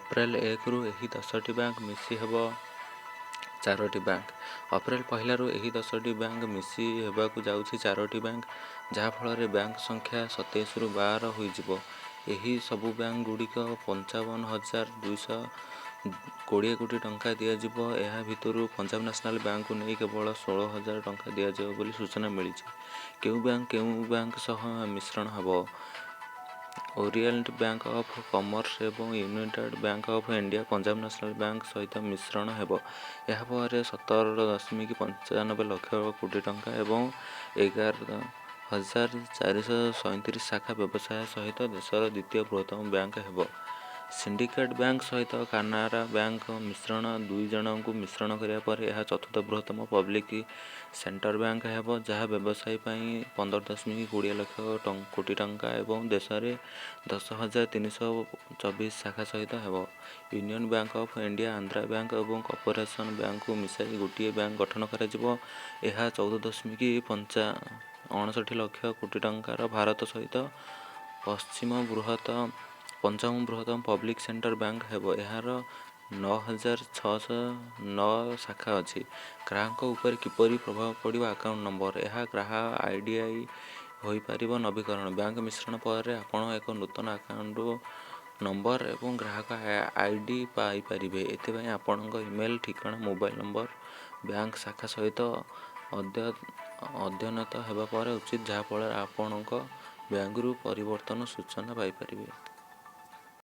ଅପ୍ରେଲ 1ରୁ ଏହି 10ଟି ବ୍ୟାଙ୍କ ମିଶି ହେବ 4ଟି ବ୍ୟାଙ୍କ। ଅପ୍ରେଲ 1ରୁ ଏହି 10ଟି ବ୍ୟାଙ୍କ ମିଶି ହେବାକୁ ଯାଉଛି 4ଟି ବ୍ୟାଙ୍କ, ଯାହାଫଳରେ ବ୍ୟାଙ୍କ ସଂଖ୍ୟା 27ରୁ 12 ହୋଇଯିବ। ଏହି ସବୁ ବ୍ୟାଙ୍କ ଗୁଡ଼ିକ 55,220 କୋଟି ଟଙ୍କା ଦିଆଯିବ। ଏହା ଭିତରୁ ପଞ୍ଜାବ ନ୍ୟାସନାଲ ବ୍ୟାଙ୍କକୁ ନେଇ କେବଳ 16,000 ଟଙ୍କା ଦିଆଯିବ ବୋଲି ସୂଚନା ମିଳିଛି। କେଉଁ ବ୍ୟାଙ୍କ ସହ ମିଶ୍ରଣ ହେବ? ଓରିଏଣ୍ଟ ବ୍ୟାଙ୍କ ଅଫ୍ କମର୍ସ ଏବଂ United bank of India Punjab national bank ସହିତ ମିଶ୍ରଣ ହେବ। ଏହାପରେ 17.95 ଲକ୍ଷ କୋଟି ଟଙ୍କା ଏବଂ 11,437 ଶାଖା ବ୍ୟବସାୟ ସହିତ ଦେଶର ଦ୍ୱିତୀୟ ବୃହତ୍ତମ ବ୍ୟାଙ୍କ ହେବ। ସିଣ୍ଡିକେଟ୍ ବ୍ୟାଙ୍କ ସହିତ କାନାରା ବ୍ୟାଙ୍କ ମିଶ୍ରଣ 2 ଜଣଙ୍କୁ ମିଶ୍ରଣ କରିବା ପରେ ଏହା ଚତୁର୍ଥ ବୃହତ୍ତମ ପବ୍ଲିକ ସେକ୍ଟର ବ୍ୟାଙ୍କ ହେବ, ଯାହା ବ୍ୟବସାୟ ପାଇଁ 15.20 ଲକ୍ଷ କୋଟି ଟଙ୍କା ଏବଂ ଦେଶରେ 10,324 ଶାଖା ସହିତ ହେବ। Union bank of India, Andhra bank ଏବଂ କର୍ପୋରେସନ ବ୍ୟାଙ୍କକୁ ମିଶାଇ ଗୋଟିଏ ବ୍ୟାଙ୍କ ଗଠନ କରାଯିବ। ଏହା 14.59 ଲକ୍ଷ କୋଟି ଟଙ୍କାର ଭାରତ ସହିତ ପଞ୍ଚମ ବୃହତ୍ତମ ପବ୍ଲିକ ସେକ୍ଟର ବ୍ୟାଙ୍କ ହେବ। ଏହାର 9,609 ଶାଖା ଅଛି। ଗ୍ରାହକଙ୍କ ଉପରେ କିପରି ପ୍ରଭାବ ପଡ଼ିବ? Account number. ଏହା ଗ୍ରାହକ ଆଇଡି ହୋଇପାରିବ ନବୀକରଣ। ବ୍ୟାଙ୍କ ମିଶ୍ରଣ ପରେ ଆପଣ ଏକ ନୂତନ ଆକାଉଣ୍ଟ ନମ୍ବର ଏବଂ ଗ୍ରାହକ ଆଇଡି ପାଇପାରିବେ। ଏଥିପାଇଁ ଆପଣଙ୍କ ଇମେଲ ଠିକଣା, ମୋବାଇଲ ନମ୍ବର ବ୍ୟାଙ୍କ ଶାଖା ସହିତ ଅଦ୍ୟତନ ହେବା ଉଚିତ, ଯାହାଫଳରେ ଆପଣଙ୍କ ବ୍ୟାଙ୍କରୁ ପରିବର୍ତ୍ତନ ସୂଚନା ପାଇପାରିବେ।